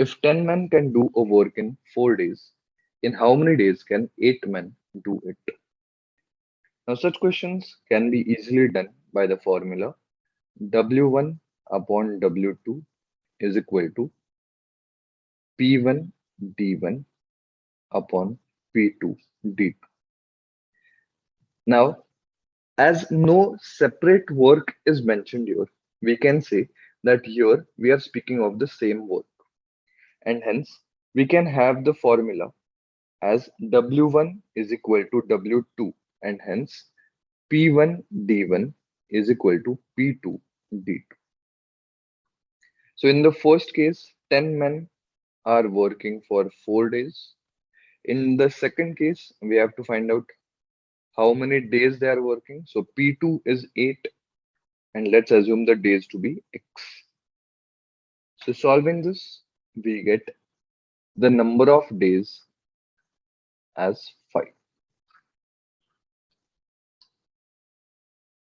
If 10 men can do a work in 4 days, in how many days can 8 men do it? Now, such questions can be easily done by the formula W1 upon W2 is equal to P1 D1 upon P2 D2. Now, as no separate work is mentioned here, we can say that here we are speaking of the same work, and hence we can have the formula as W1 is equal to W2, and hence P1 D1 is equal to P2 D2. So in the first case, 10 men are working for 4 days. In the second case, we have to find out how many days they are working. So P2 is 8, and let's assume the days to be X. So solving this, we get the number of days as 5.